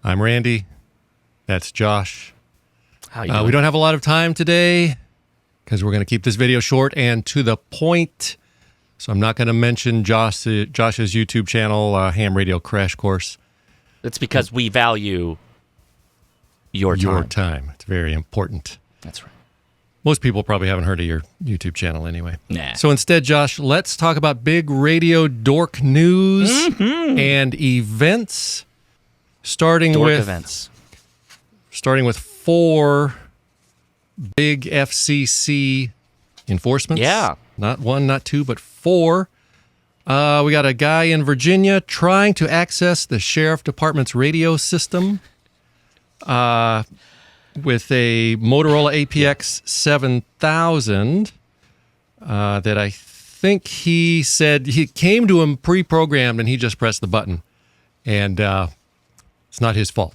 I'm Randy. That's Josh. How you doing? We don't have a lot of time today because we're going to keep this video short and to the point. So I'm not going to mention Josh's YouTube channel, Ham Radio Crash Course. It's because we value your time. Your time. It's very important. That's right. Most people probably haven't heard of your YouTube channel anyway. Nah. So instead, Josh, let's talk about big radio dork news and events. Starting with 4 big FCC enforcements. Yeah. Not 1, not 2, but 4. We got a guy in Virginia trying to access the sheriff department's radio system with a Motorola APX 7000 that I think he said he came to him pre-programmed and he just pressed the button. And it's not his fault.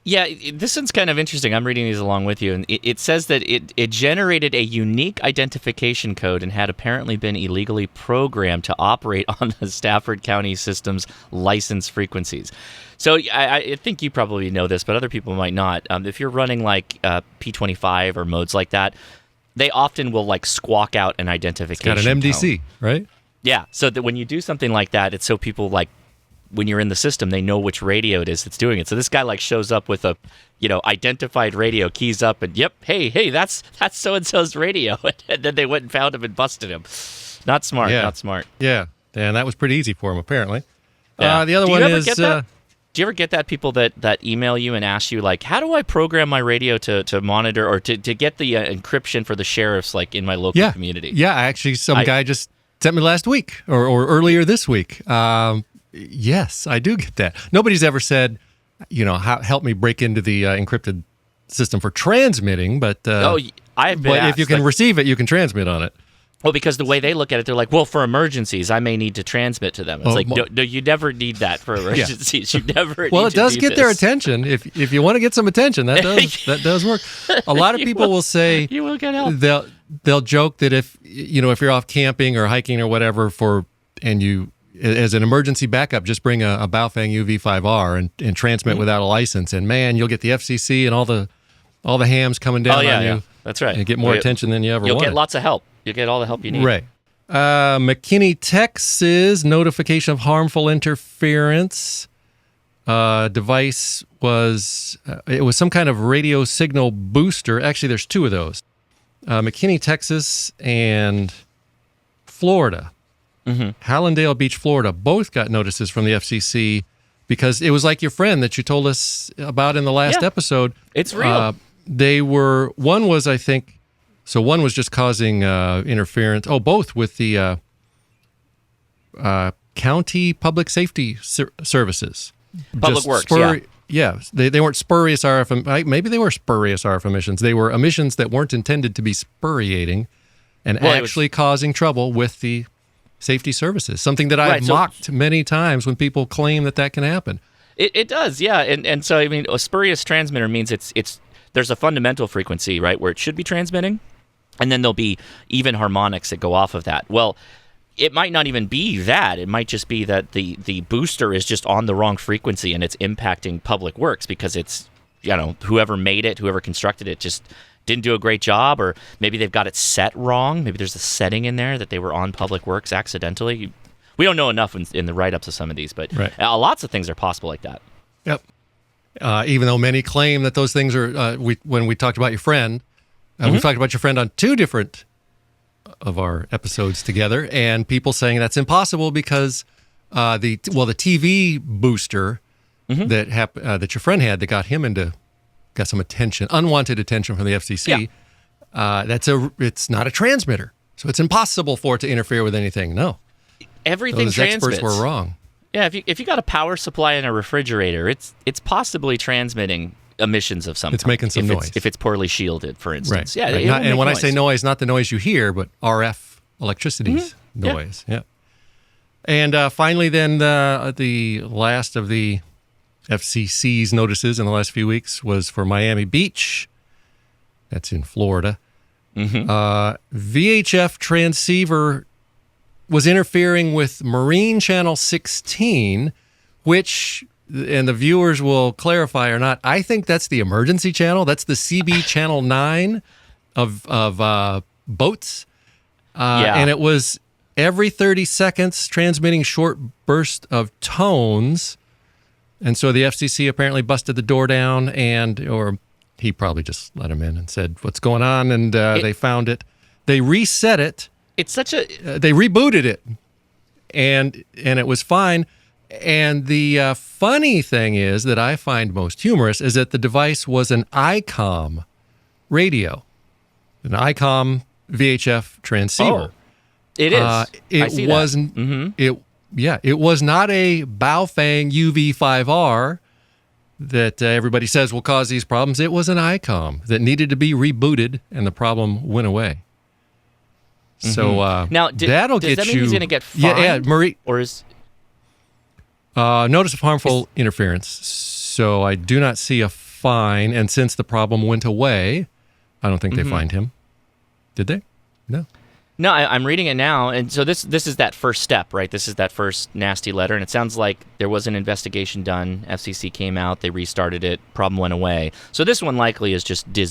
Yeah, this one's kind of interesting. I'm reading these along with you, and it says that it generated a unique identification code and had apparently been illegally programmed to operate on the Stafford County system's license frequencies. So I think you probably know this, but other people might not. If you're running like P25 or modes like that, they often will like squawk out an identification It's got an MDC, tone. right? Yeah, so that when you do something like that, it's so people like, when you're in the system, they know which radio it is that's doing it. So this guy like shows up with a, identified radio, keys up, and yep, hey, that's so-and-so's radio. And then they went and found him and busted him. Not smart, not smart. Yeah, and that was pretty easy for him, apparently. Yeah. The other one is... Do you ever get that people that email you and ask you, like, how do I program my radio to monitor or to get the encryption for the sheriffs, like, in my local community? Yeah, actually, some guy just sent me last week or earlier this week. Yes, I do get that. Nobody's ever said, help me break into the encrypted system for transmitting, but I've been asked, if you can receive it, you can transmit on it. Well, because the way they look at it, they're like, well, for emergencies, I may need to transmit to them. It's no, you never need that for emergencies. You never. Well, need it does to do get this. their attention. If you want to get some attention, that does work. A lot of people will say you will get help. They'll joke that if you're off camping or hiking or whatever and you, as an emergency backup, just bring a Baofeng UV5R and transmit without a license, and man, you'll get the FCC and all the hams coming down on you. Yeah. That's right. And get more attention than you ever wanted. You'll get lots of help. You'll get all the help you need. Right. McKinney, Texas, notification of harmful interference. Device was some kind of radio signal booster. Actually, there's 2 of those. McKinney, Texas, and Florida. Hallandale Beach, Florida, both got notices from the FCC because it was like your friend that you told us about in the last episode. It's real. One was just causing interference. Oh, both with the county public safety services. Public Works, Yeah, they weren't spurious RF. Maybe they were spurious RF emissions. They were emissions that weren't intended to be spuriating and actually causing trouble with the safety services, something that I've mocked many times when people claim that can happen. It does, yeah. And so, I mean, a spurious transmitter means there's a fundamental frequency, right, where it should be transmitting, and then there'll be even harmonics that go off of that. Well, it might not even be that. It might just be that the booster is just on the wrong frequency and it's impacting Public Works because it's, whoever made it, whoever constructed it just didn't do a great job, or maybe they've got it set wrong. Maybe there's a setting in there that they were on Public Works accidentally. We don't know enough in the write-ups of some of these, but lots of things are possible like that. Yep. Even though many claim that those things are, when we talked about your friend, we talked about your friend on 2 different of our episodes together, and people saying that's impossible because the TV booster that your friend had that got him got some attention, unwanted attention from the FCC. Yeah. It's not a transmitter, so it's impossible for it to interfere with anything. No, everything those transmits. Experts were wrong. Yeah, if you got a power supply in a refrigerator, it's possibly transmitting emissions of some kind. It's making some noise. If it's poorly shielded, for instance. Right. Yeah, and when I say noise, not the noise you hear, but RF electricity's noise. Yeah. And finally, then the last of the FCC's notices in the last few weeks was for Miami Beach. That's in Florida. VHF transceiver was interfering with Marine Channel 16, which and the viewers will clarify or not, I think that's the emergency channel. That's the CB channel 9 of boats. And it was every 30 seconds transmitting short bursts of tones. And so the FCC apparently busted the door down, or he probably just let him in and said, what's going on? And they found it. They reset it. It's such a... they rebooted it, and it was fine. And the funny thing is that I find most humorous is that the device was an ICOM radio, an ICOM VHF transceiver. Oh, it is. It wasn't. It was not a Baofeng UV5R that everybody says will cause these problems. It was an ICOM that needed to be rebooted, and the problem went away. So now, that'll does get that mean you. he's going to get fined? Yeah, Marie. Or is notice of harmful interference. So I do not see a fine, and since the problem went away, I don't think they fined him. Did they? No. No, I'm reading it now, and so this is that first step, right? This is that first nasty letter, and it sounds like there was an investigation done. FCC came out, they restarted it, problem went away. So this one likely is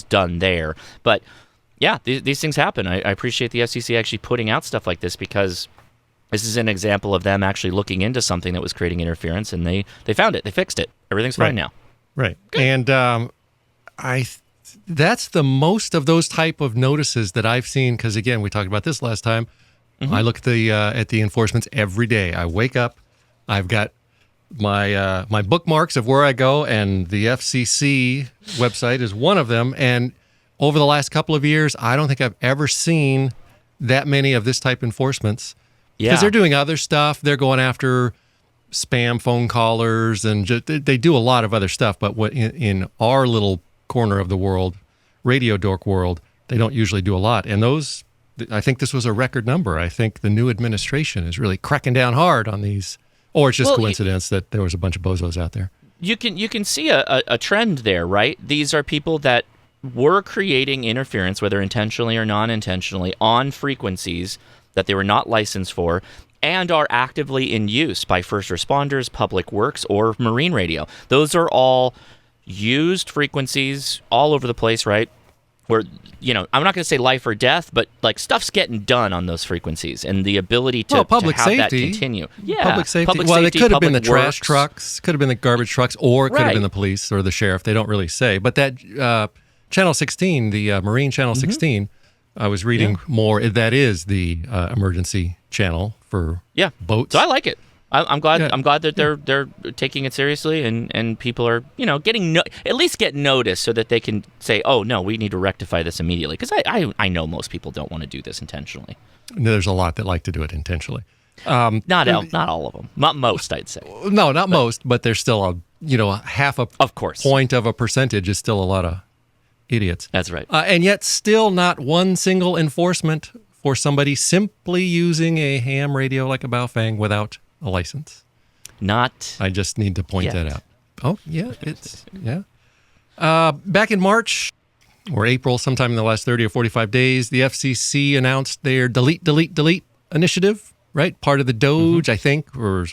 done there. But yeah, these things happen. I appreciate the FCC actually putting out stuff like this, because this is an example of them actually looking into something that was creating interference, and they found it, they fixed it. Everything's fine now. Right, good. And that's the most of those type of notices that I've seen, because again, we talked about this last time. I look at the enforcements every day. I wake up, I've got my bookmarks of where I go, and the FCC website is one of them. And over the last couple of years, I don't think I've ever seen that many of this type enforcements, because they're doing other stuff. They're going after spam phone callers, and they do a lot of other stuff. But what in our little corner of the world, radio dork world, they don't usually do a lot. And those, I think this was a record number. I think the new administration is really cracking down hard on these, or it's just coincidence that there was a bunch of bozos out there. You can see a trend there, right? These are people that were creating interference, whether intentionally or non-intentionally, on frequencies that they were not licensed for, and are actively in use by first responders, public works, or marine radio. Those are all used frequencies all over the place, right? Where, I'm not going to say life or death, but like stuff's getting done on those frequencies, and the ability to, public to have safety, that continue. Yeah, public safety. Public well, safety, it could have been the public trash works. trucks, could have been the garbage trucks, or it could have been the police or the sheriff. They don't really say. But that Channel 16, the Marine Channel 16, I was reading more. That is the emergency channel for boats. So I like it. I'm glad. I'm glad that they're taking it seriously, and people are getting at least get noticed, so that they can say, oh no, we need to rectify this immediately. Because I know most people don't want to do this intentionally. There's a lot that like to do it intentionally. Not all of them. Not most, I'd say. No, not most, but there's still half a point of a percentage is still a lot of idiots. That's right. And yet still not one single enforcement for somebody simply using a ham radio like a Baofeng without a license. I just need to point that out. Oh, yeah, back in March or April, sometime in the last 30 or 45 days, the FCC announced their delete initiative, right? Part of the DOGE, I think, or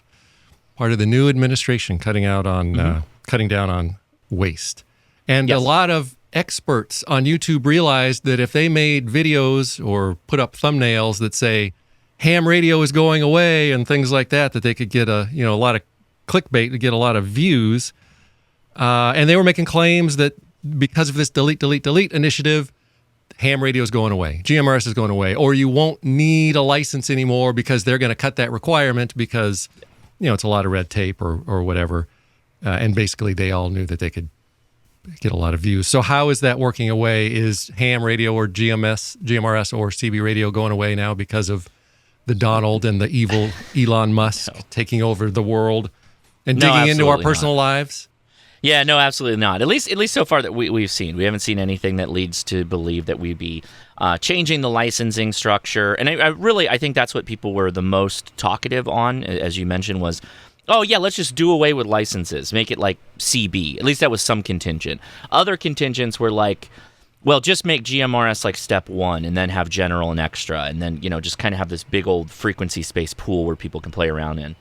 part of the new administration cutting down on waste. And a lot of experts on YouTube realized that if they made videos or put up thumbnails that say ham radio is going away and things like that, that they could get a lot of clickbait to get a lot of views. And they were making claims that because of this delete initiative, ham radio is going away, GMRS is going away, or you won't need a license anymore because they're going to cut that requirement because it's a lot of red tape or whatever. And basically they all knew that they could get a lot of views. So how is that working away? Is ham radio or GMRS or CB radio going away now because of the Donald and the evil Elon Musk taking over the world and digging into our personal lives? Yeah, no, absolutely not. At least so far that we've seen. We haven't seen anything that leads to believe that we'd be changing the licensing structure. And I think that's what people were the most talkative on, as you mentioned, was, oh, yeah, let's just do away with licenses. Make it like CB. At least that was some contingent. Other contingents were like, well, just make GMRS like step one and then have general and extra. And then, just kind of have this big old frequency space pool where people can play around in.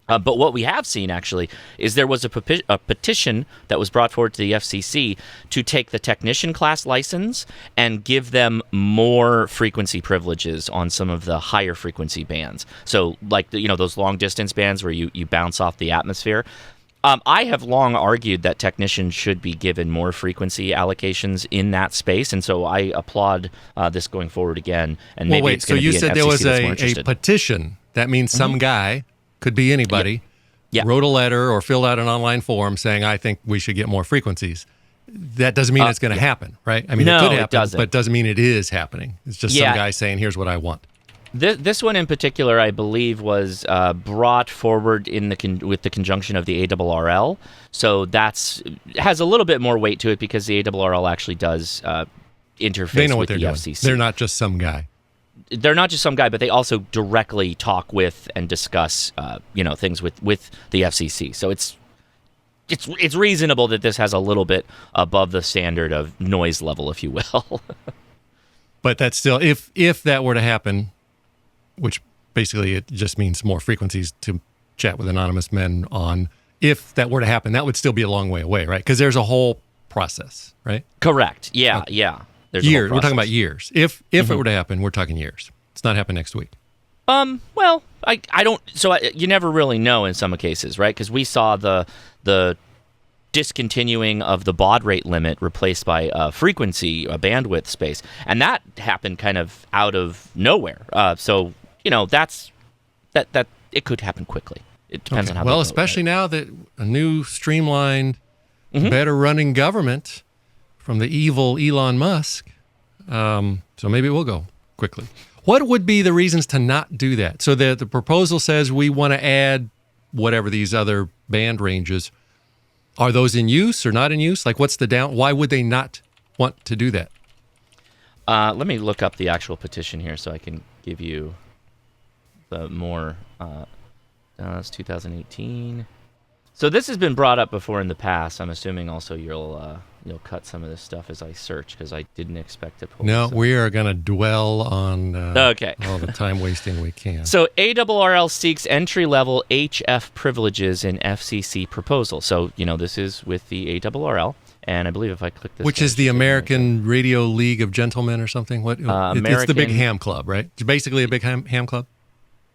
But what we have seen, actually, is there was a petition that was brought forward to the FCC to take the technician class license and give them more frequency privileges on some of the higher frequency bands. So, like, those long-distance bands where you bounce off the atmosphere. I have long argued that technicians should be given more frequency allocations in that space, and so I applaud this going forward again. And maybe it's going to be an FCC so you said there was that's more a interested. petition. That means some guy, could be anybody, Yeah. wrote a letter or filled out an online form saying, I think we should get more frequencies. That doesn't mean it's going to happen, right? I mean, No, it could it happen, doesn't. but it doesn't mean it is happening. It's just some guy saying, here's what I want. This one in particular, I believe, was brought forward with the conjunction of the ARRL. So has a little bit more weight to it because the ARRL actually does interface They know with what they're the doing. FCC. They're not just some guy. They're not just some guy, but they also directly talk with and discuss, things with the FCC. So it's reasonable that this has a little bit above the standard of noise level, if you will. But that's still, if that were to happen, which basically it just means more frequencies to chat with anonymous men on, if that were to happen, that would still be a long way away, right? Because there's a whole process, right? Correct. Yeah, yeah. There's a whole Years. We're talking process. about years. If it were to happen, we're talking years. It's not happening next week. Well, I don't. So you never really know in some cases, right? Because we saw the discontinuing of the baud rate limit replaced by a bandwidth space, and that happened kind of out of nowhere. So that's that it could happen quickly. It depends on how. Well, they especially now that a new streamlined, better running government from the evil Elon Musk. So maybe it will go quickly. What would be the reasons to not do that? So the proposal says we want to add whatever these other band ranges. Are those in use or not in use? Like, what's the down? Why would they not want to do that? Let me look up the actual petition here so I can give you the more. That's 2018. So this has been brought up before in the past. I'm assuming also you'll cut some of this stuff as I search because I didn't expect to pull. No, we are going to dwell on Okay. all the time wasting we can. So ARRL seeks entry-level HF privileges in FCC proposal. So, this is with the ARRL, and I believe if I click this... Which is the American Radio League of Gentlemen or something? What? It's the big ham club, right? It's basically a big ham club?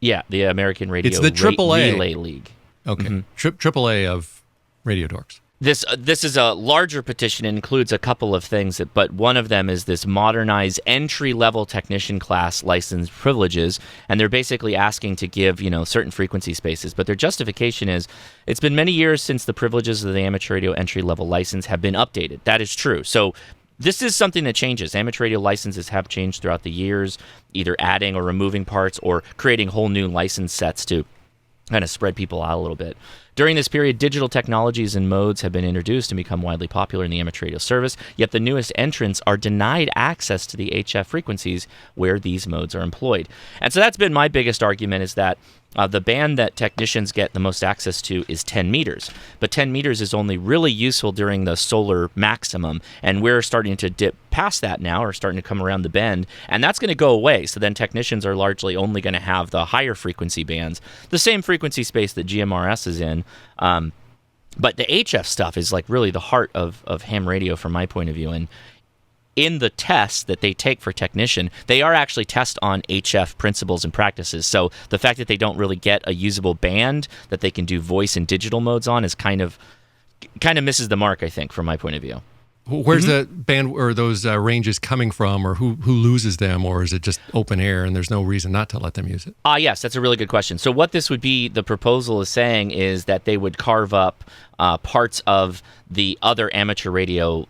Yeah, the American Radio It's the AAA. Relay League. Okay. AAA of Radio Dorks. This is a larger petition. It includes a couple of things, but one of them is this modernized entry-level technician class license privileges, and they're basically asking to give certain frequency spaces. But their justification is it's been many years since the privileges of the amateur radio entry-level license have been updated. That is true. So this is something that changes. Amateur radio licenses have changed throughout the years, either adding or removing parts or creating whole new license sets to kind of spread people out a little bit. During this period, digital technologies and modes have been introduced and become widely popular in the amateur radio service, yet the newest entrants are denied access to the HF frequencies where these modes are employed. And so that's been my biggest argument, is that the band that technicians get the most access to is 10 meters. But 10 meters is only really useful during the solar maximum, and we're starting to dip past that now, or starting to come around the bend, and that's going to go away. So then technicians are largely only going to have the higher frequency bands, the same frequency space that GMRS is in. But the HF stuff is like really the heart of ham radio from my point of view. And in the tests that they take for technician, they are actually test on HF principles and practices. So the fact that they don't really get a usable band that they can do voice and digital modes on is kind of misses the mark, I think, from my point of view. Where's the band or those ranges coming from, or who loses them, or is it just open air and there's no reason not to let them use it? Yes, that's a really good question. So what this would be, the proposal is saying, is that they would carve up parts of the other amateur radio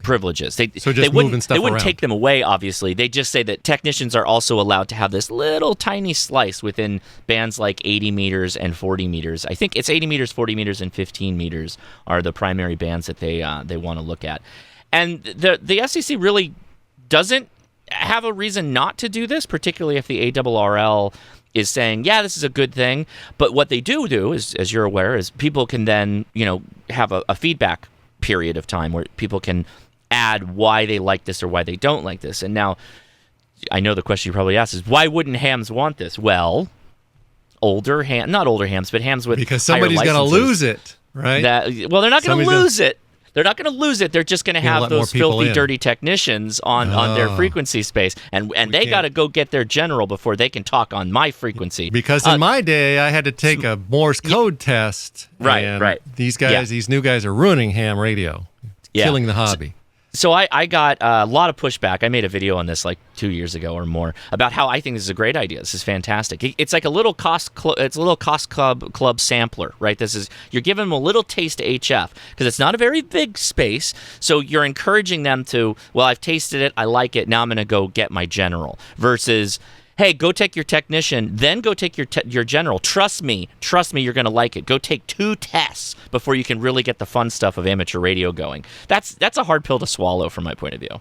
privileges. They moving stuff They wouldn't around. take them away, obviously. They just say that technicians are also allowed to have this little tiny slice within bands like 80 meters and 40 meters. I think it's 80 meters, 40 meters, and 15 meters are the primary bands that they want to look at. And the FCC really doesn't have a reason not to do this, particularly if the ARRL is saying, yeah, this is a good thing. But what they do is, as you're aware, is people can then, have a feedback period of time where people can add why they like this or why they don't like this. And now, I know the question you probably asked is, why wouldn't hams want this? Well, not older hams, but hams with because somebody's going to lose it, right? Well, they're not going to lose it. They're not going to lose it. They're just going to have those filthy, dirty technicians on their frequency space, and they got to go get their general before they can talk on my frequency. Because in my day, I had to take a Morse code test. Right. These guys, these new guys, are ruining ham radio, killing the hobby. So I got a lot of pushback. I made a video on this like 2 years ago or more about how I think this is a great idea. This is fantastic. It's like a little cost club sampler, right? You're giving them a little taste of HF because it's not a very big space. So you're encouraging them to, well, I've tasted it, I like it, now I'm going to go get my general. Versus, hey, go take your technician, then go take your general. Trust me, you're going to like it. Go take 2 tests before you can really get the fun stuff of amateur radio going. That's a hard pill to swallow from my point of view.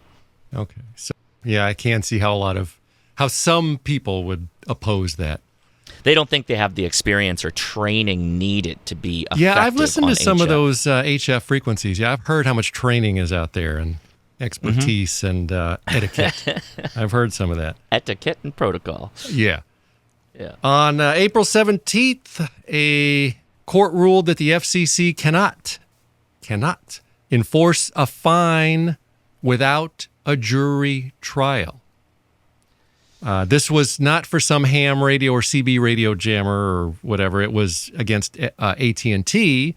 Okay. So, yeah, I can see how some people would oppose that. They don't think they have the experience or training needed to be effective. Yeah, I've listened to some HF. of those HF frequencies. Yeah, I've heard how much training is out there and expertise and etiquette. I've heard some of that. Etiquette and protocol. Yeah. On April 17th, a court ruled that the FCC cannot enforce a fine without a jury trial. This was not for some ham radio or CB radio jammer or whatever. It was against AT&T.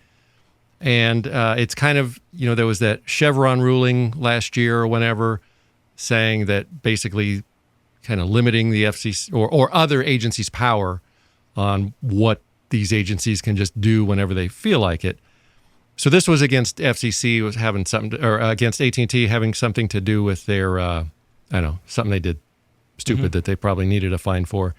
And it's kind of, there was that Chevron ruling last year or whenever saying that basically kind of limiting the FCC or other agencies' power on what these agencies can just do whenever they feel like it. So this was against FCC, was having something or against AT&T having something to do with their, something they did stupid that they probably needed a fine for.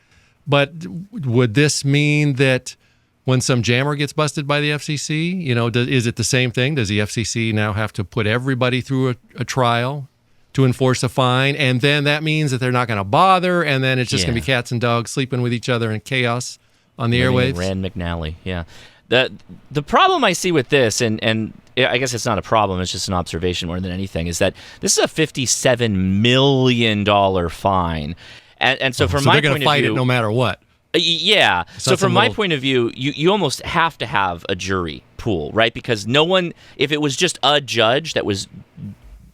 But would this mean that when some jammer gets busted by the FCC, is it the same thing? Does the FCC now have to put everybody through a trial to enforce a fine? And then that means that they're not going to bother, and then it's just going to be cats and dogs sleeping with each other in chaos on the airwaves? Rand McNally, yeah. The problem I see with this, and I guess it's not a problem, it's just an observation more than anything, is that this is a $57 million fine. And so from my point of view... So they're going to fight it no matter what. Yeah. So from my point of view, you almost have to have a jury pool, right? Because no one, if it was just a judge that was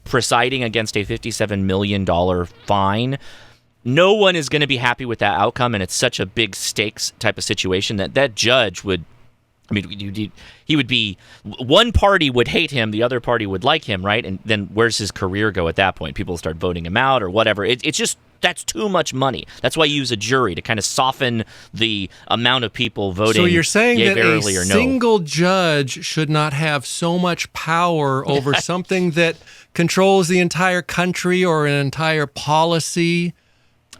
presiding against a $57 million fine, no one is going to be happy with that outcome. And it's such a big stakes type of situation that judge would, he would be, one party would hate him, the other party would like him, right? And then where's his career go at that point? People start voting him out or whatever. It's just, that's too much money. That's why you use a jury to kind of soften the amount of people voting. So you're saying that a no. single judge should not have so much power over something that controls the entire country or an entire policy?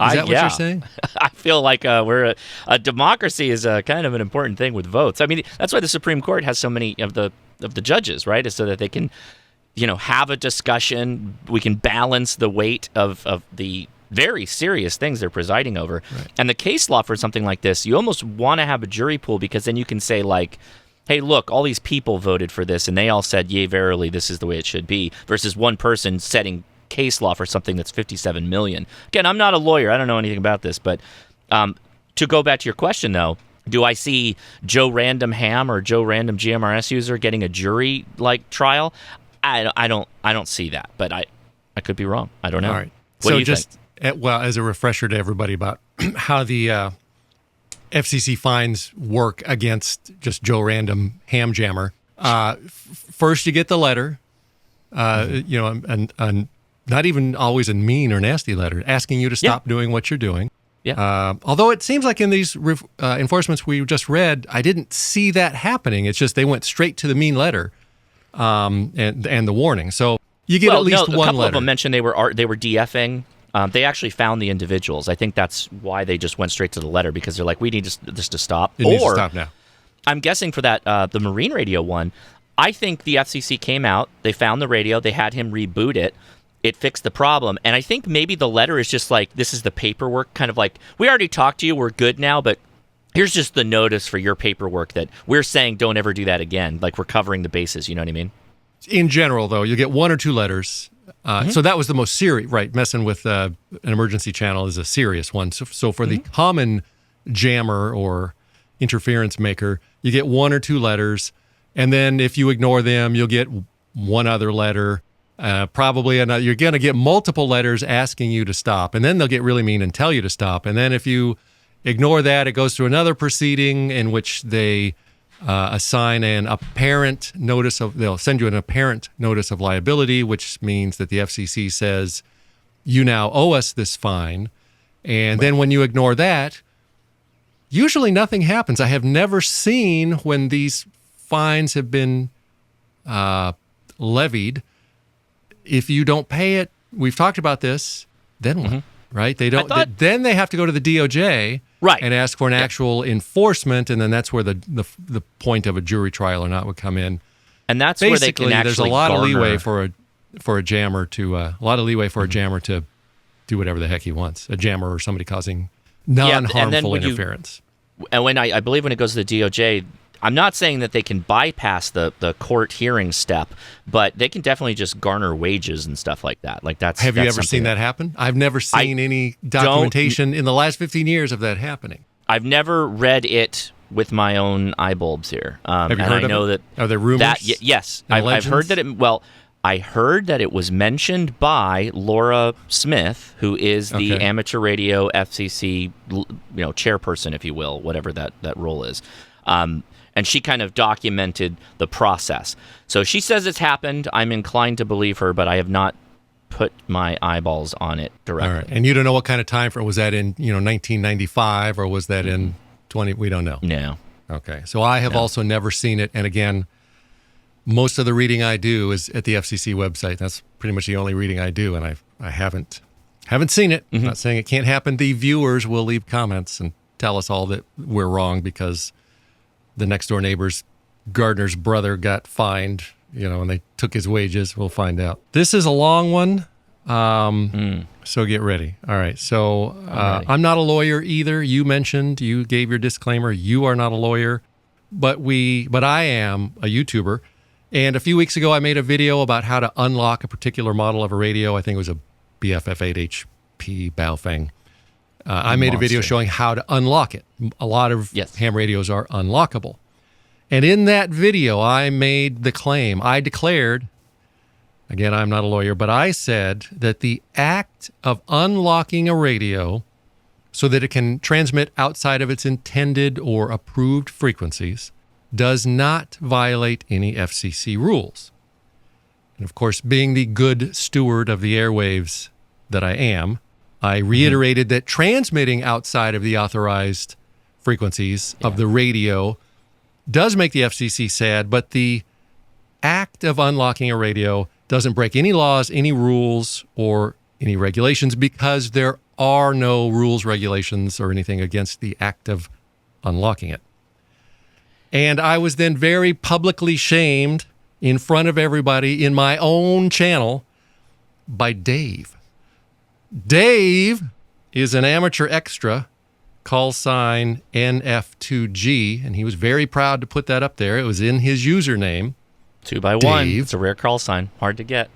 Is that what you're saying? I feel like we're a democracy is kind of an important thing with votes. I mean, that's why the Supreme Court has so many of the judges, right? Is so that they can, have a discussion. We can balance the weight of the very serious things they're presiding over. Right. And the case law for something like this, you almost want to have a jury pool because then you can say like, hey, look, all these people voted for this and they all said, yea, verily, this is the way it should be, versus one person setting case law for something that's $57 million. Again, I'm not a lawyer. I don't know anything about this, but to go back to your question, though, do I see Joe Random Ham or Joe Random GMRS user getting a jury like trial? I don't see that, but I could be wrong. I don't know. All right. What do you think? As a refresher to everybody about how the FCC fines work against just Joe Random Ham Jammer. First, you get the letter, and not even always a mean or nasty letter, asking you to stop doing what you're doing. Yeah. Although it seems like in these enforcements we just read, I didn't see that happening. It's just they went straight to the mean letter and the warning. So you get at least one letter. A couple of them mentioned they were DFing. They actually found the individuals. I think that's why they just went straight to the letter, because they're like, we need this to stop. It needs to stop now. I'm guessing for that the marine radio one, I think the FCC came out, they found the radio, they had him reboot it, it fixed the problem, and I think maybe the letter is just like, this is the paperwork, kind of like, we already talked to you, we're good now, but here's just the notice for your paperwork that we're saying don't ever do that again, like we're covering the bases, you know what I mean? In general, though, you get one or two letters. So that was the most serious, right? Messing with an emergency channel is a serious one. So for the common jammer or interference maker, you get 1 or 2 letters, and then if you ignore them, you'll get one other letter, probably another. You're going to get multiple letters asking you to stop, and then they'll get really mean and tell you to stop. And then if you ignore that, it goes through another proceeding in which they assign an apparent notice of, they'll send you an apparent notice of liability, which means that the FCC says, you now owe us this fine. And then when you ignore that, usually nothing happens. I have never seen when these fines have been levied. If you don't pay it, we've talked about this, then what? Right? They don't. Then they have to go to the DOJ, and ask for an actual enforcement, and then that's where the point of a jury trial or not would come in. And that's basically, where they can actually there's a lot garner. of leeway for a jammer to a jammer to do whatever the heck he wants. A jammer or somebody causing non-harmful interference. And when I believe when it goes to the DOJ, I'm not saying that they can bypass the court hearing step, but they can definitely just garner wages and stuff like that. Like that's. Have you ever seen that happen? I've never seen any documentation in the last 15 years of that happening. I've never read it with my own eye bulbs here. Have you heard of it? Are there rumors? Yes, I've heard that it. Well, I heard that it was mentioned by Laura Smith, who is the amateur radio FCC, chairperson, if you will, whatever that role is. And she kind of documented the process. So she says it's happened. I'm inclined to believe her, but I have not put my eyeballs on it directly. All right. And you don't know what kind of time frame. Was that in 1995 or was that in 20? We don't know. No. Okay. So I have also never seen it. And again, most of the reading I do is at the FCC website. That's pretty much the only reading I do, and I haven't seen it. I'm not saying it can't happen. The viewers will leave comments and tell us all that we're wrong because the next door neighbor's gardener's brother got fined, and they took his wages. We'll find out. This is a long one, so get ready. All right. So I'm not a lawyer either. You gave your disclaimer. You are not a lawyer, but I am a YouTuber. And a few weeks ago, I made a video about how to unlock a particular model of a radio. I think it was a BFF 8HP Baofeng. I made a video showing how to unlock it. A lot of ham radios are unlockable. And in that video, I made the claim. I declared, again, I'm not a lawyer, but I said that the act of unlocking a radio so that it can transmit outside of its intended or approved frequencies does not violate any FCC rules. And of course, being the good steward of the airwaves that I am, I reiterated that transmitting outside of the authorized frequencies of the radio does make the FCC sad, but the act of unlocking a radio doesn't break any laws, any rules, or any regulations because there are no rules, regulations, or anything against the act of unlocking it. And I was then very publicly shamed in front of everybody in my own channel by Dave. Dave is an amateur extra, call sign NF2G, and he was very proud to put that up there. It was in his username. 2x1. It's a rare call sign. Hard to get.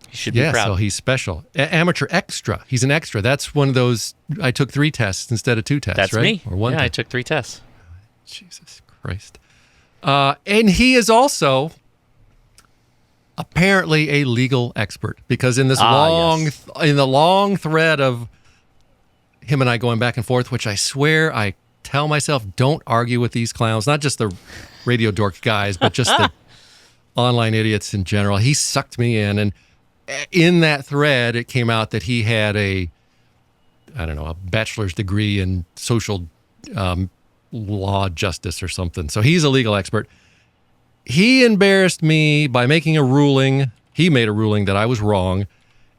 He should be proud. Yeah, so he's special. Amateur extra. He's an extra. That's one of those, I took 3 tests instead of 2 tests, That's right? That's me. I took 3 tests. Jesus Christ. And he is also apparently a legal expert because in this in the long thread of him and I going back and forth, which I swear I tell myself, don't argue with these clowns, not just the radio dork guys, but just the online idiots in general. He sucked me in. And in that thread, it came out that he had a bachelor's degree in social law justice or something. So he's a legal expert. He embarrassed me by making a ruling. He made a ruling that I was wrong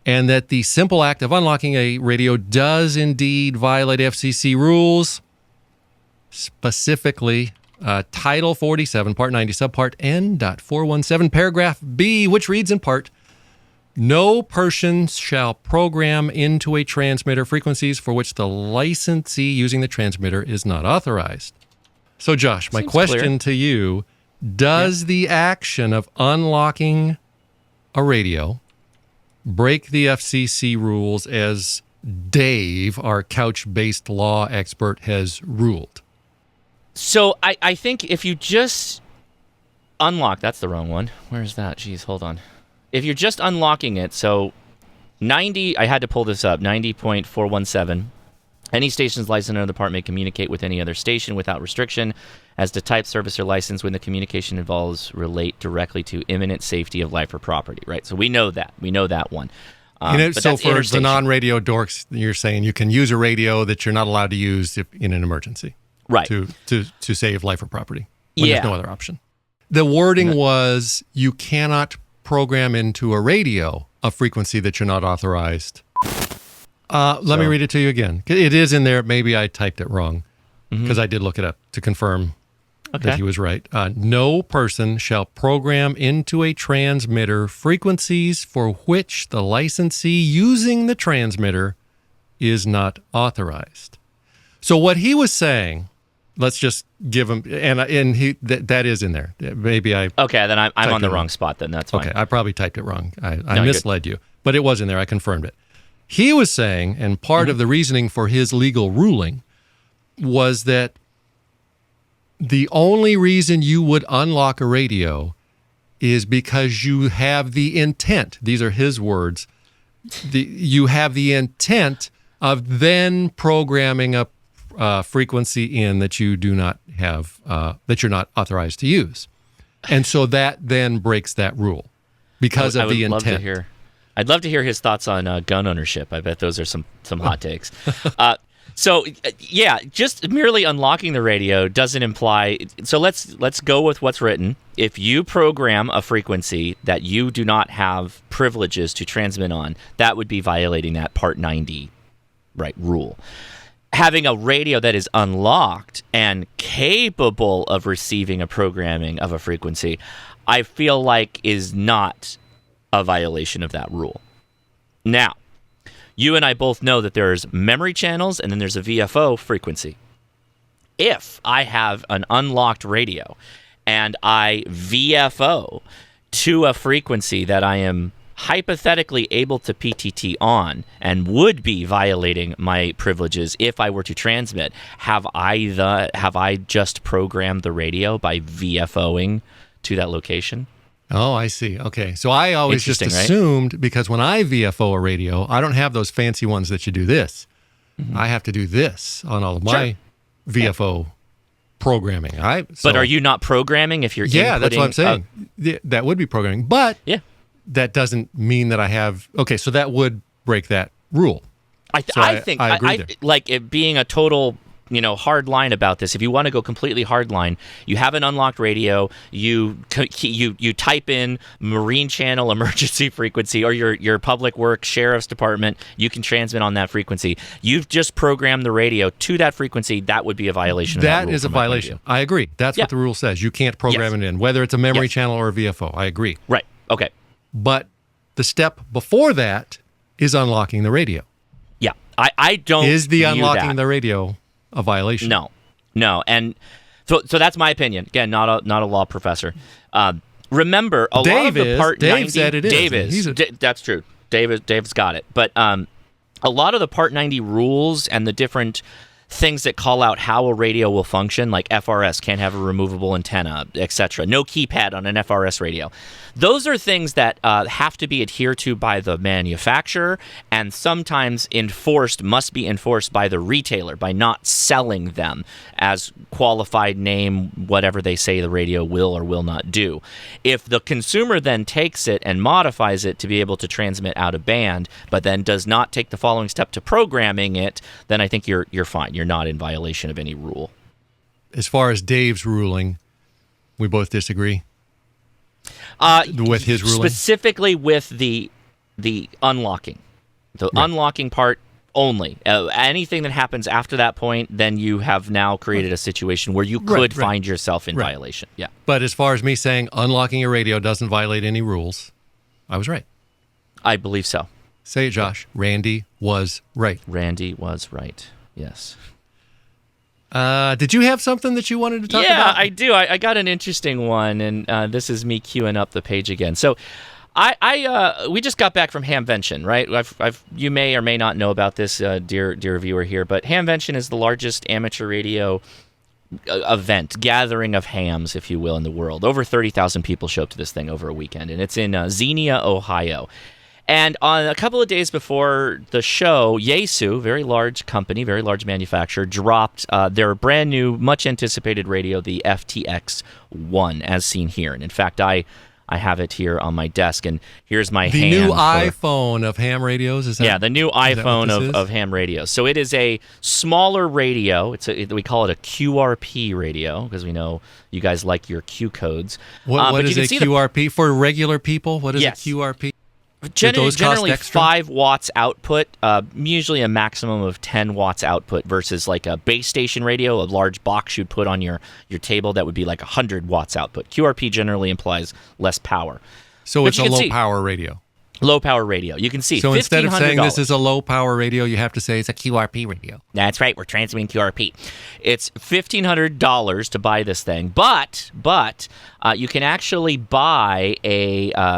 and that the simple act of unlocking a radio does indeed violate FCC rules, specifically Title 47, Part 90, Subpart N.417, Paragraph B, which reads in part, no person shall program into a transmitter frequencies for which the licensee using the transmitter is not authorized. So, Josh, my question to you, does the action of unlocking a radio break the FCC rules as Dave, our couch-based law expert, has ruled? So I think if you just unlock, that's the wrong one. Where is that? Jeez, hold on. If you're just unlocking it, so 90, I had to pull this up, 90.417. Any station's licensed under the part may communicate with any other station without restriction as to type, service, or license when the communication involves relate directly to imminent safety of life or property, right? So we know that. We know that one. So for the non-radio dorks, you're saying you can use a radio that you're not allowed to use in an emergency. Right. To save life or property when there's no other option. The wording was you cannot program into a radio a frequency that you're not authorized. Let me read it to you again. It is in there. Maybe I typed it wrong because I did look it up to confirm that he was right. No person shall program into a transmitter frequencies for which the licensee using the transmitter is not authorized. So what he was saying, let's just give him, and he that is in there. Maybe I okay. Then I'm on the wrong spot. Then that's fine. Okay, I probably typed it wrong. I misled you, but it was in there. I confirmed it. He was saying, and part of the reasoning for his legal ruling was that the only reason you would unlock a radio is because you have the intent. These are his words. You have the intent of then programming a frequency in that you do not have, that you're not authorized to use. And so that then breaks that rule because of the intent. I'd love to hear his thoughts on gun ownership. I bet those are some hot takes. Just merely unlocking the radio doesn't imply. So let's go with what's written. If you program a frequency that you do not have privileges to transmit on, that would be violating that Part 90 rule. Having a radio that is unlocked and capable of receiving a programming of a frequency, I feel like is not a violation of that rule. Now, you and I both know that there's memory channels and then there's a VFO frequency. If I have an unlocked radio and I VFO to a frequency that I am hypothetically able to PTT on and would be violating my privileges if I were to transmit, have I just programmed the radio by VFOing to that location? Oh, I see. Okay. So I always just assumed, because when I VFO a radio, I don't have those fancy ones that you do this. I have to do this on all of my VFO programming. But are you not programming if you're inputting? That's what I'm saying. That would be programming. But that doesn't mean that I have... Okay, so that would break that rule. I think like it being a total... hard line about this. If you want to go completely hard line, you have an unlocked radio, you type in Marine Channel emergency frequency or your public works sheriff's department, you can transmit on that frequency. You've just programmed the radio to that frequency. That would be a violation of that rule. That is a violation. I agree. That's what the rule says. You can't program it in, whether it's a memory channel or a VFO. I agree. Right. Okay. But the step before that is unlocking the radio. Yeah. I don't Is the unlocking the radio a violation? No, and so that's my opinion. Again, not a law professor. Remember, a lot of the Part 90... Dave said it is. Dave is. That's true. Dave's got it. But a lot of the Part 90 rules and the different things that call out how a radio will function, like FRS, can't have a removable antenna, etc. No keypad on an FRS radio. Those are things that have to be adhered to by the manufacturer and sometimes must be enforced by the retailer by not selling them as qualified name, whatever they say the radio will or will not do. If the consumer then takes it and modifies it to be able to transmit out of band, but then does not take the following step to programming it, then I think you're fine. You're not in violation of any rule. As far as Dave's ruling, we both disagree with his ruling? Specifically with the unlocking. The unlocking part only. Anything that happens after that point, then you have now created a situation where you could find yourself in violation. Yeah. But as far as me saying unlocking a radio doesn't violate any rules, I was right. I believe so. Say it, Josh. Randy was right. Randy was right. Yes. Did you have something that you wanted to talk about? Yeah, I do. I got an interesting one, and this is me queuing up the page again. So, we just got back from Hamvention, right? You may or may not know about this, dear viewer here, but Hamvention is the largest amateur radio event, gathering of hams, if you will, in the world. Over 30,000 people show up to this thing over a weekend, and it's in Xenia, Ohio. And on a couple of days before the show, Yaesu, very large company, very large manufacturer, dropped their brand new, much anticipated radio, the FTX1, as seen here. And in fact, I have it here on my desk, and here's my the new iPhone of ham radios. Is that? Yeah, the new iPhone of ham radios. So it is a smaller radio. We call it a QRP radio because we know you guys like your Q codes. What is a QRP for regular people? What is a QRP? Generally 5 watts output, usually a maximum of 10 watts output versus like a base station radio, a large box you'd put on your table that would be like 100 watts output. QRP generally implies less power. So it's a low-power radio. Low-power radio. You can see So instead of saying this is a low-power radio, you have to say it's a QRP radio. That's right. We're transmitting QRP. It's $1,500 to buy this thing, but you can actually buy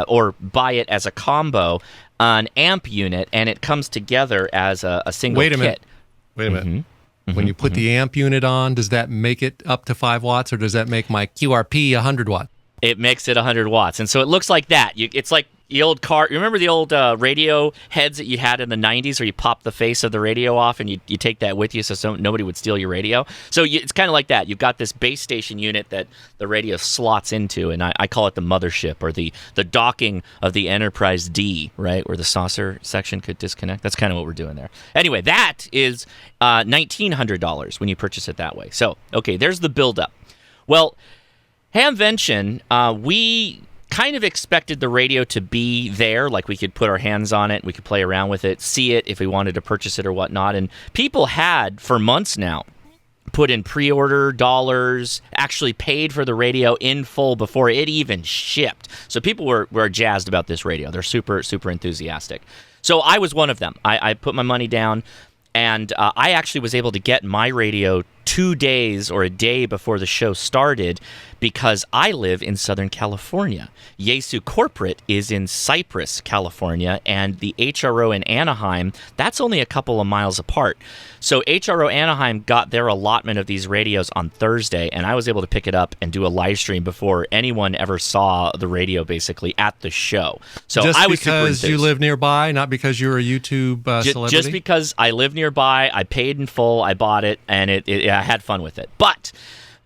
or buy it as a combo, an amp unit, and it comes together as a single kit. Wait a minute. When you put the amp unit on, does that make it up to 5 watts, or does that make my QRP 100 watts? It makes it 100 watts, and so it looks like that. It's like the old car. You remember the old radio heads that you had in the 90s where you pop the face of the radio off and you take that with you so nobody would steal your radio? So it's kind of like that. You've got this base station unit that the radio slots into, and I call it the mothership, or the docking of the Enterprise D, right, where the saucer section could disconnect. That's kind of what we're doing there. Anyway, that is $1,900 when you purchase it that way. So, okay, there's the buildup. Well, Hamvention, we kind of expected the radio to be there, like we could put our hands on it, we could play around with it, see it if we wanted to purchase it or whatnot. And people had, for months now, put in pre-order dollars, actually paid for the radio in full before it even shipped. So people were jazzed about this radio. They're super, super enthusiastic. So I was one of them. I put my money down, and I actually was able to get my radio 2 days or a day before the show started because I live in Southern California. Yaesu Corporate is in Cypress, California, and the HRO in Anaheim, that's only a couple of miles apart. So HRO Anaheim got their allotment of these radios on Thursday, and I was able to pick it up and do a live stream before anyone ever saw the radio, basically, at the show. So just I was because you live nearby, not because you're a YouTube celebrity? Just because I live nearby, I paid in full, I bought it, and I had fun with it. But,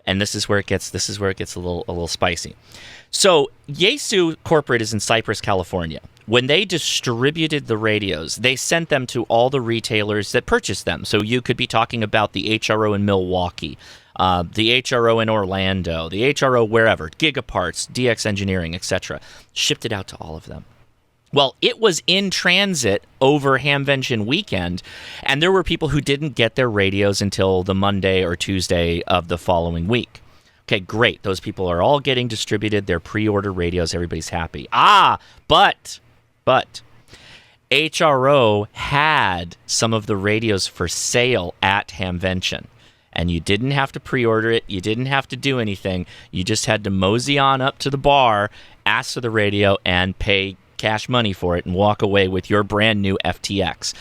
and this is where it gets a little spicy. So Yaesu Corporate is in Cypress, California. When they distributed the radios, they sent them to all the retailers that purchased them. So you could be talking about the HRO in Milwaukee, the HRO in Orlando, the HRO wherever, Gigaparts, DX Engineering, etc. Shipped it out to all of them. Well, it was in transit over Hamvention weekend, and there were people who didn't get their radios until the Monday or Tuesday of the following week. Okay, great. Those people are all getting distributed their pre-order radios. Everybody's happy. But HRO had some of the radios for sale at Hamvention, and you didn't have to pre-order it. You didn't have to do anything. You just had to mosey on up to the bar, ask for the radio, and pay cash money for it and walk away with your brand new FTX.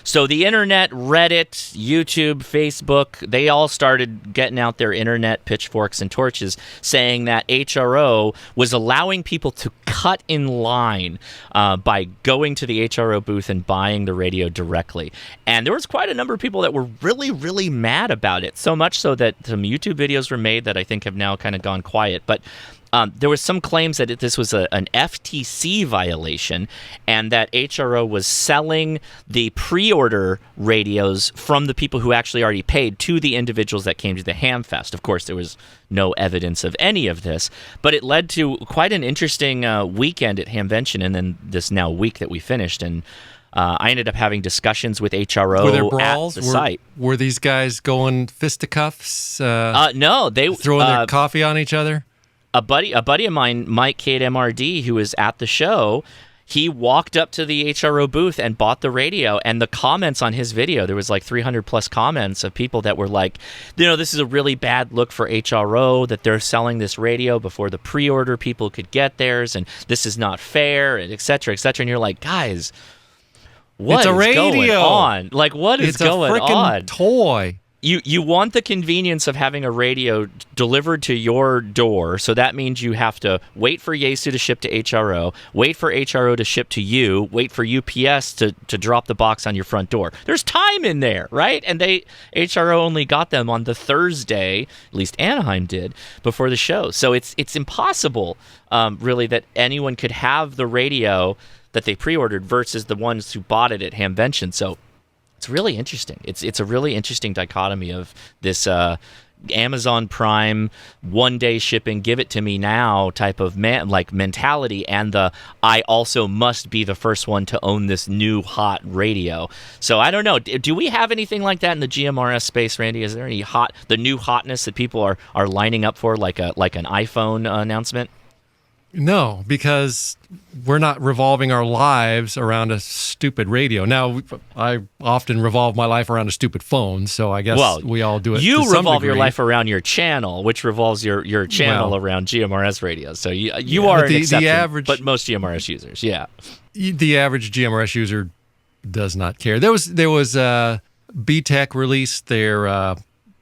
So the internet, Reddit, YouTube, Facebook, they all started getting out their internet pitchforks and torches saying that HRO was allowing people to cut in line by going to the HRO booth and buying the radio directly. And there was quite a number of people that were really, really mad about it, so much so that some YouTube videos were made that I think have now kind of gone quiet. But there was some claims that this was an FTC violation and that HRO was selling the pre-order radios from the people who actually already paid to the individuals that came to the Hamfest. Of course, there was no evidence of any of this, but it led to quite an interesting weekend at Hamvention and then this now week that we finished. And I ended up having discussions with HRO Were there brawls? At the site. Were these guys going fisticuffs? No, they throwing their coffee on each other? A buddy of mine, Mike K at MRD, who was at the show, he walked up to the HRO booth and bought the radio. And the comments on his video, there was like 300 plus comments of people that were like, this is a really bad look for HRO that they're selling this radio before the pre-order people could get theirs, and this is not fair, and et cetera, et cetera. And you're like, guys, what is going on? Like, what is going on? It's a freaking toy. You want the convenience of having a radio delivered to your door, so that means you have to wait for Yaesu to ship to HRO, wait for HRO to ship to you, wait for UPS to drop the box on your front door. There's time in there, right? And HRO only got them on the Thursday, at least Anaheim did, before the show. So it's impossible, really, that anyone could have the radio that they pre-ordered versus the ones who bought it at Hamvention. So it's really interesting. It's a really interesting dichotomy of this Amazon Prime one-day shipping, give it to me now type of mentality, and the I also must be the first one to own this new hot radio. So I don't know. Do we have anything like that in the GMRS space, Randy? Is there any the new hotness that people are lining up for, like an iPhone announcement? No, because we're not revolving our lives around a stupid radio. Now, I often revolve my life around a stupid phone, so I guess we all do it. You to some revolve degree. your life around your channel, which revolves your channel around GMRS radios. So you are an exception, but most GMRS users, yeah. The average GMRS user does not care. There was BTEC released their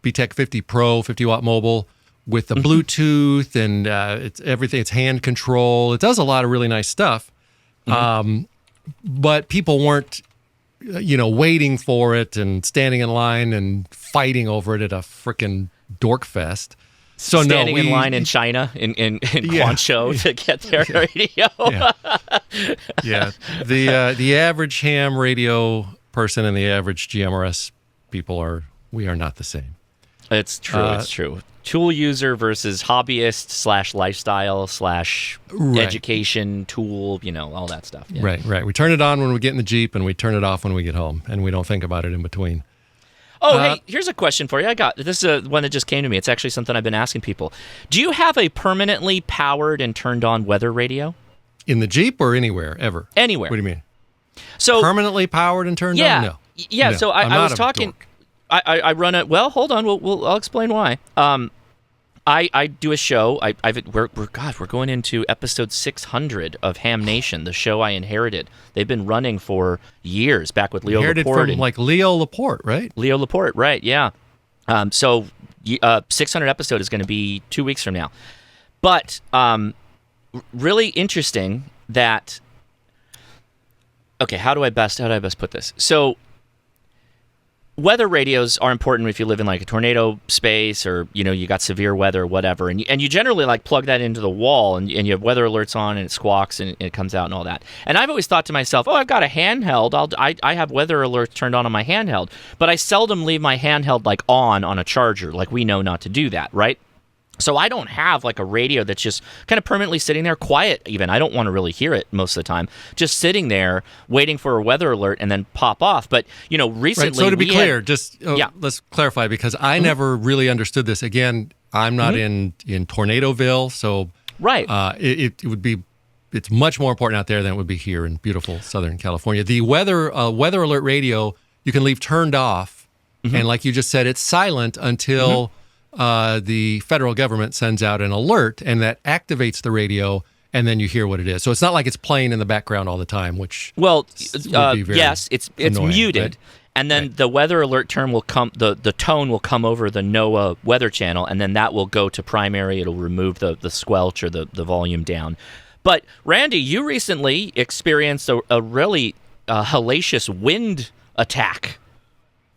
BTEC 50 Pro 50-watt mobile with the Bluetooth and it's everything. It's hand control. It does a lot of really nice stuff. But people weren't, waiting for it and standing in line and fighting over it at a frickin' dork fest. So standing in line in China, in Guangzhou to get their radio. Yeah. The average ham radio person and the average GMRS people we are not the same. It's true. It's true. Tool user versus hobbyist / lifestyle / education tool, all that stuff. Yeah. Right. We turn it on when we get in the Jeep and we turn it off when we get home, and we don't think about it in between. Oh, hey, here's a question for you. This is one that just came to me. It's actually something I've been asking people. Do you have a permanently powered and turned on weather radio? In the Jeep or anywhere, ever? Anywhere. What do you mean? So permanently powered and turned on? No. Yeah, no. So I was talking... I run it. Well, hold on. I'll explain why. I do a show. We're going into episode 600 of Ham Nation, the show I inherited. They've been running for years, back with Leo Laporte. Inherited from Leo Laporte, right? Leo Laporte, right? Yeah. So 600 episode is going to be 2 weeks from now. But really interesting that. Okay, how do I best put this? So. Weather radios are important if you live in a tornado space or, you got severe weather or whatever. And you generally plug that into the wall and you have weather alerts on and it squawks and it comes out and all that. And I've always thought to myself, I've got a handheld. I have weather alerts turned on my handheld. But I seldom leave my handheld on a charger. We know not to do that, right? So I don't have a radio that's just kind of permanently sitting there, quiet even. I don't want to really hear it most of the time. Just sitting there waiting for a weather alert and then pop off. But, recently... Right, so to be clear, let's clarify because I never really understood this. Again, I'm not in Tornadoville, so right. It would be... It's much more important out there than it would be here in beautiful Southern California. The weather alert radio, you can leave turned off. And like you just said, it's silent until... the federal government sends out an alert, and that activates the radio, and then you hear what it is. So it's not like it's playing in the background all the time, which would be very yes, it's annoying, muted, right? And then the weather alert term will come. The tone will come over the NOAA weather channel, and then that will go to primary. It'll remove the squelch or the volume down. But Randy, you recently experienced a really hellacious wind attack.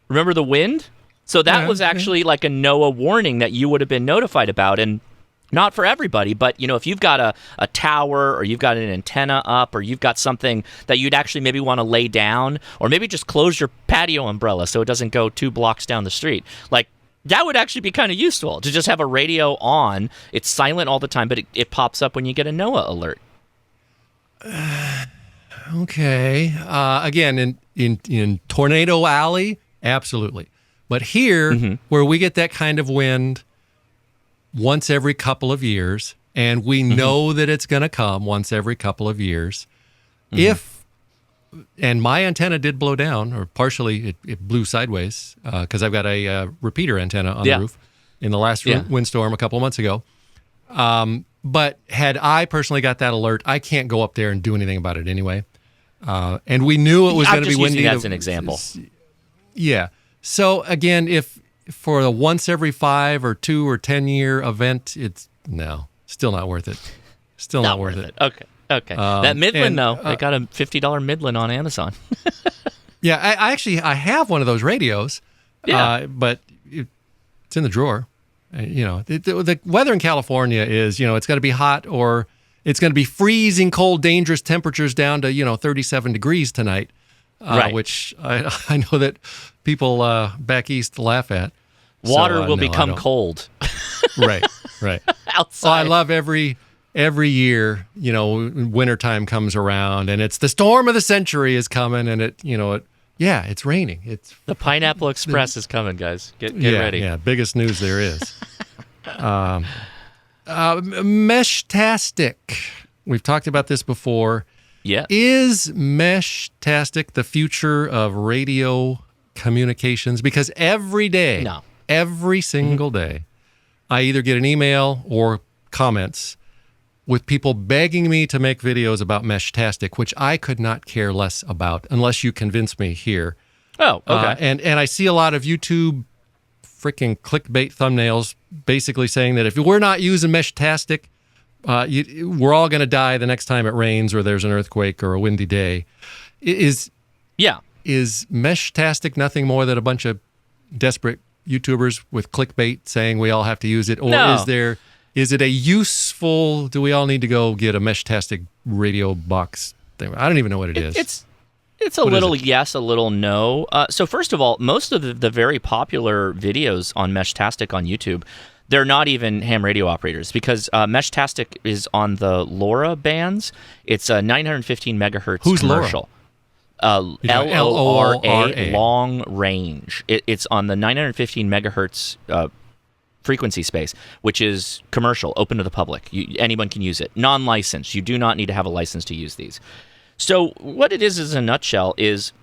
Remember the wind? So that was actually a NOAA warning that you would have been notified about, and not for everybody, but if you've got a tower or you've got an antenna up or you've got something that you'd actually maybe want to lay down or maybe just close your patio umbrella so it doesn't go 2 blocks down the street. That would actually be kind of useful to just have a radio on. It's silent all the time, but it pops up when you get a NOAA alert. Okay. Again, in Tornado Alley, absolutely. But here, where we get that kind of wind once every couple of years, and we know that it's going to come once every couple of years, and my antenna did blow down, or partially it blew sideways, because I've got a repeater antenna on the roof in the last windstorm a couple of months ago. But had I personally got that alert, I can't go up there and do anything about it anyway. And we knew it was going to be windy. That's an example. Yeah. So again, if for a once every 5 or 2 or 10 year event, it's still not worth it. Still not worth it. Okay. That Midland, though, they got a $50 Midland on Amazon. Yeah, I have one of those radios, but it's in the drawer. The weather in California is, it's going to be hot or it's going to be freezing cold, dangerous temperatures down to, 37 degrees tonight, right. Which I know that people back east laugh at. Water will become cold. Right. Outside. Oh, I love every year, wintertime comes around and it's the storm of the century is coming and it's raining. It's the Pineapple Express is coming, guys. Get ready. Yeah, biggest news there is. Meshtastic. We've talked about this before. Yeah. Is Meshtastic the future of radio communications? Because every day, every single day, I either get an email or comments with people begging me to make videos about Meshtastic, which I could not care less about unless you convince me here. Oh, okay. And I see a lot of YouTube freaking clickbait thumbnails basically saying that if we're not using Meshtastic, we're all going to die the next time it rains or there's an earthquake or a windy day. Is Meshtastic nothing more than a bunch of desperate YouTubers with clickbait saying we all have to use it? Or is it a useful, do we all need to go get a Meshtastic radio box thing? I don't even know what it is. It's a little yes, a little no. So first of all, most of the very popular videos on Meshtastic on YouTube, they're not even ham radio operators because Meshtastic is on the LoRa bands. It's a 915 megahertz Who's commercial. LORA, long range. It's on the 915 megahertz frequency space, which is commercial, open to the public. Anyone can use it. Non-licensed. You do not need to have a license to use these. So what it is in a nutshell is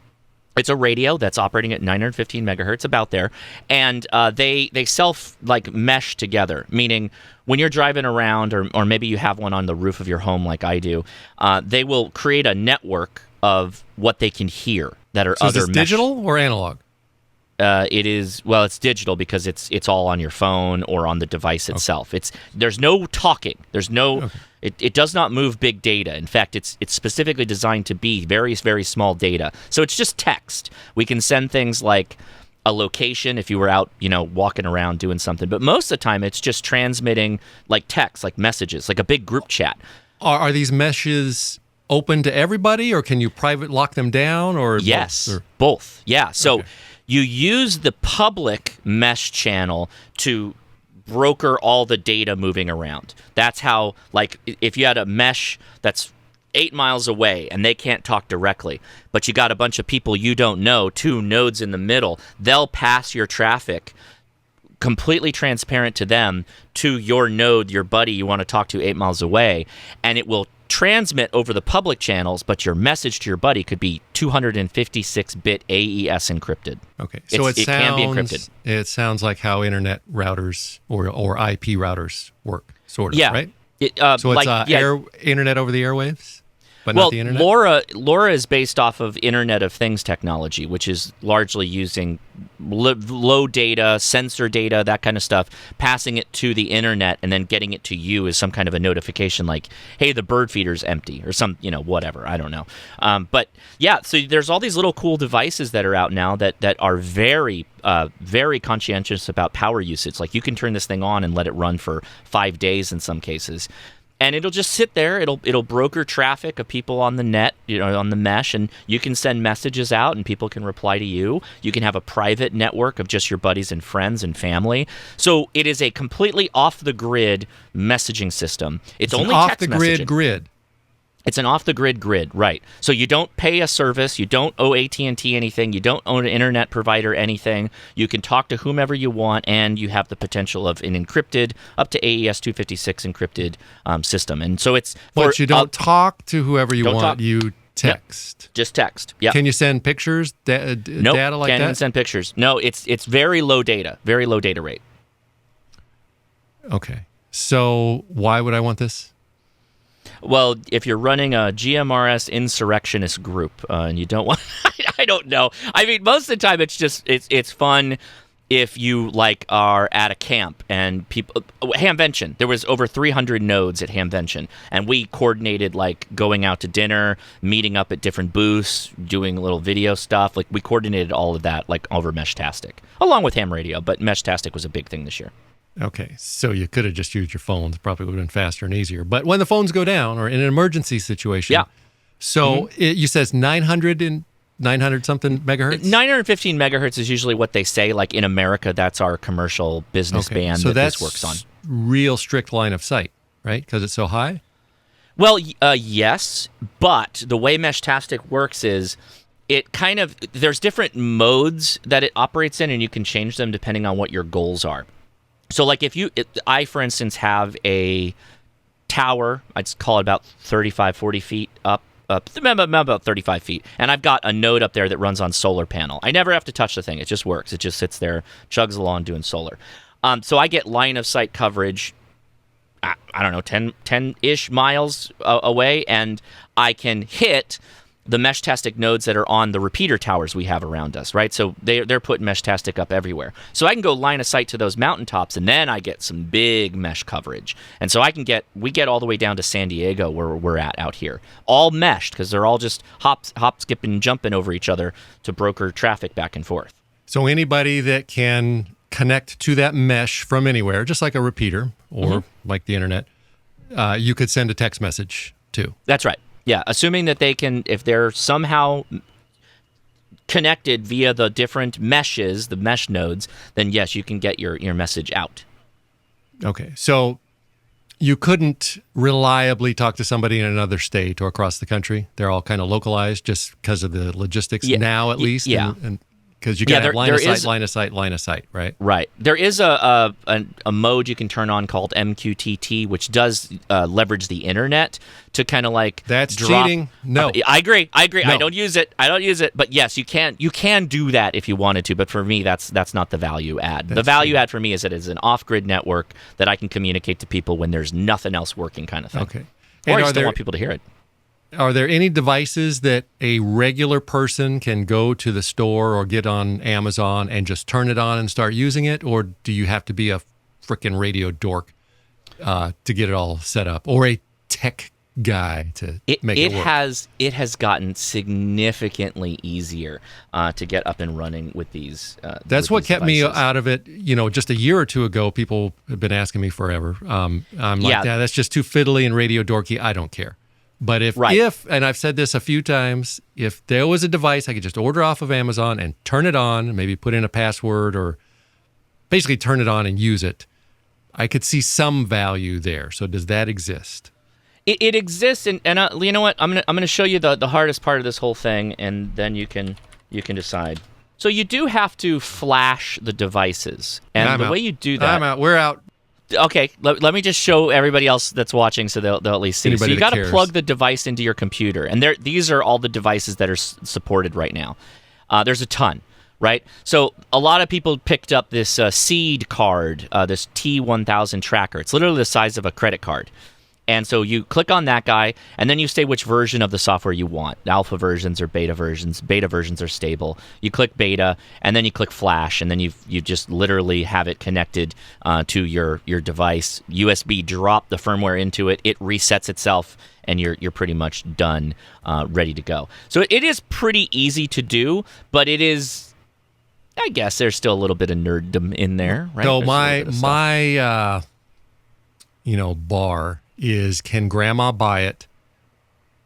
it's a radio that's operating at 915 megahertz, about there, and they mesh together, meaning when you're driving around or maybe you have one on the roof of your home like I do, they will create a network of what they can hear that are other is this digital or analog? It's digital because it's all on your phone or on the device itself. Okay. There's no talking. There's no. Okay. It does not move big data. In fact, it's specifically designed to be very, very small data. So it's just text. We can send things like a location if you were out, walking around doing something. But most of the time, it's just transmitting like text, like messages, like a big group chat. Are these meshes open to everybody, or can you private lock them down? Or yes, both. Yeah. So. Okay. You use the public mesh channel to broker all the data moving around. That's how, like, if you had a mesh that's 8 miles away and they can't talk directly, but you got a bunch of people you don't know, 2 nodes in the middle, they'll pass your traffic completely transparent to them to your node, your buddy you want to talk to 8 miles away, and it will transmit over the public channels, but your message to your buddy could be 256-bit AES encrypted. Okay, so it can be encrypted. It sounds like how internet routers or IP routers work, sort of, right? So it's internet over the airwaves? But not the internet? LoRa is based off of Internet of Things technology, which is largely using low data, sensor data, that kind of stuff, passing it to the internet and then getting it to you as some kind of a notification like, hey, the bird feeder's empty or some, whatever. I don't know. But yeah, so there's all these little cool devices that are out now that are very, very conscientious about power usage. Like you can turn this thing on and let it run for 5 days in some cases. And it'll just sit there. It'll broker traffic of people on the net, on the mesh, and you can send messages out, and people can reply to you. You can have a private network of just your buddies and friends and family. So it is a completely off-the-grid messaging system. It's only text messaging. Grid. It's an off-the-grid grid, right. So you don't pay a service. You don't owe AT&T anything. You don't owe an internet provider anything. You can talk to whomever you want, and you have the potential of an encrypted, up to AES 256 encrypted system. And so it's... But you don't talk to whoever you want. You text. Yep. Just text, yeah. Can you send pictures, data like that? Can't even send pictures. No, it's very low data rate. Okay. So why would I want this? Well, if you're running a GMRS insurrectionist group and you don't want... I don't know. I mean, most of the time it's just... It's fun. if you like are at a camp and people Hamvention, there was over 300 nodes at Hamvention, and we coordinated like going out to dinner, meeting up at different booths, doing little video stuff. Like we coordinated all of that like over Meshtastic, along with ham radio, but Meshtastic was a big thing this year. Okay, so you could have just used your phones. Probably would have been faster and easier. But when the phones go down or in an emergency situation, yeah. So you says 900 something megahertz? 915 megahertz is usually what they say. Like in America, that's our commercial business band so that this works on. Real strict line of sight, right? Because it's so high? Well, yes, but the way Meshtastic works is it kind of, there's different modes that it operates in, and you can change them depending on what your goals are. So like I, for instance, have a tower, I'd call it about 35, 40 feet up, about 35 feet. And I've got a node up there that runs on solar panel. I never have to touch the thing. It just works. It just sits there, chugs along doing solar. So I get line of sight coverage, I don't know, 10-ish miles away, and I can hit the Meshtastic nodes that are on the repeater towers we have around us, right? So they're putting Meshtastic up everywhere. So I can go line of sight to those mountaintops, and then I get some big mesh coverage. And so we get all the way down to San Diego where we're at out here. All meshed, because they're all just hop, skipping, jumping over each other to broker traffic back and forth. So anybody that can connect to that mesh from anywhere, just like a repeater or like the internet, you could send a text message to. That's right. Yeah, assuming that they can, if they're somehow connected via the different meshes, the mesh nodes, then yes, you can get your message out. Okay, so you couldn't reliably talk to somebody in another state or across the country? They're all kind of localized just because of the logistics now, at least? Yeah. And because you got to have line of sight, right? Right. There is a mode you can turn on called MQTT, which does leverage the internet to kind of like That's drop. cheating. No. I agree. No. I don't use it. But yes, you can do that if you wanted to. But for me, that's not the value add. The value add for me is that it's an off-grid network that I can communicate to people when there's nothing else working, kind of thing. Okay. Or I still want people to hear it. Are there any devices that a regular person can go to the store or get on Amazon and just turn it on and start using it? Or do you have to be a frickin' radio dork to get it all set up? Or a tech guy to make it work? It has gotten significantly easiar to get up and running with these That's with what these kept devices. me out of it. Just a year or two ago, people have been asking me forever. I'm like, yeah, that's just too fiddly and radio dorky. I don't care. But if, and I've said this a few times, if there was a device I could just order off of Amazon and turn it on, maybe put in a password or basically turn it on and use it, I could see some value there. So does that exist? It exists, and you know what? I'm gonna show you the hardest part of this whole thing, and then you can decide. So you do have to flash the devices, and the way you do that, I'm out. We're out. Okay, let me just show everybody else that's watching so they'll at least see. Anybody so you got to cares. plug the device into your computer, and these are all the devices that are supported right now. There's a ton, right? So a lot of people picked up this Seed card, this T1000 tracker. It's literally the size of a credit card. And so you click on that guy, and then you say which version of the software you want. Alpha versions or beta versions. Beta versions are stable. You click beta, and then you click flash, and then you just literally have it connected to your device. USB drop the firmware into it. It resets itself, and you're pretty much done, ready to go. So it is pretty easy to do, but it is, I guess there's still a little bit of nerddom in there, right? So my bar is, can grandma buy it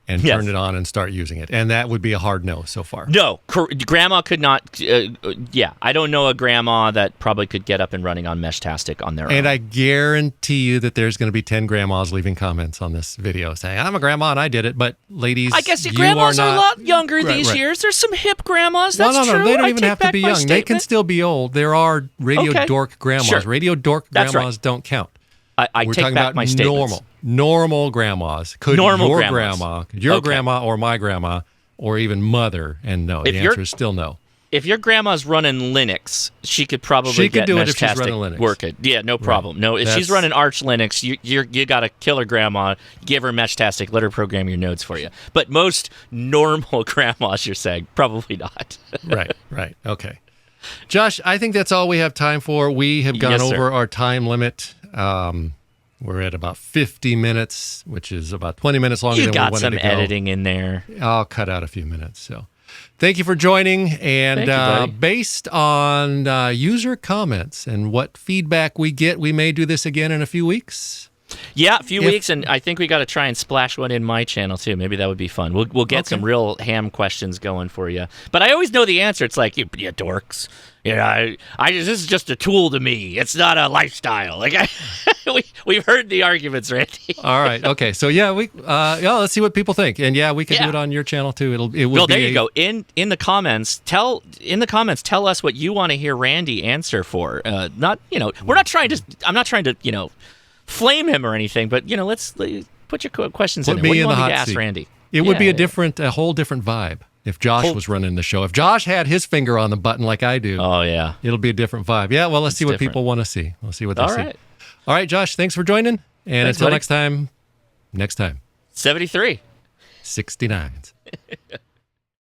and turn it on and start using it? And that would be a hard no so far. No, grandma could not. I don't know a grandma that probably could get up and running on Meshtastic on their own. And I guarantee you that there's going to be 10 grandmas leaving comments on this video saying, I'm a grandma and I did it. But ladies, I guess you grandmas are a lot younger these years. There's some hip grandmas. That's no, true. they don't I even take have to back be my young. statement. They can still be old. There are radio dork grandmas. Sure. Radio dork That's grandmas right. don't count. I We're take talking back about my statements. normal grandmas. Could Normal your grandmas. grandma, could your grandma or my grandma or even mother? And no, the answer is still no. If your grandma's running Linux, she could probably get do it if she's Meshtastic running Linux. working. Yeah, no problem. No, if she's running Arch Linux, you got to kill her grandma, give her Meshtastic, let her program your nodes for you. But most normal grandmas, you're saying, probably not. Right. Okay. Josh, I think that's all we have time for. We have gone Yes, sir. over our time limit. We're at about 50 minutes, which is about 20 minutes longer You than we got wanted some to go. editing in there. I'll cut out a few minutes. So thank you for joining. And Thank you, buddy. based on user comments and what feedback we get, we may do this again in a few weeks. Yeah, a few weeks, and I think we got to try and splash one in my channel too. Maybe that would be fun. We'll get some real ham questions going for you. But I always know the answer. It's like, you dorks. I this is just a tool to me. It's not a lifestyle. Like we've heard the arguments, Randy. All right. Okay. So let's see what people think. And we can do it on your channel too. It would Well, be there you go. In the comments, tell us what you want to hear Randy answer for. I'm not trying to flame him or anything, but let's put your questions in there. What do you want me to ask Randy? It would be a whole different vibe if Josh was running the show. If Josh had his finger on the button like I do, it'll be a different vibe. Yeah, well, let's see what people want to see. We'll see what they see. All right, Josh, thanks for joining. And until next time. 73. 69.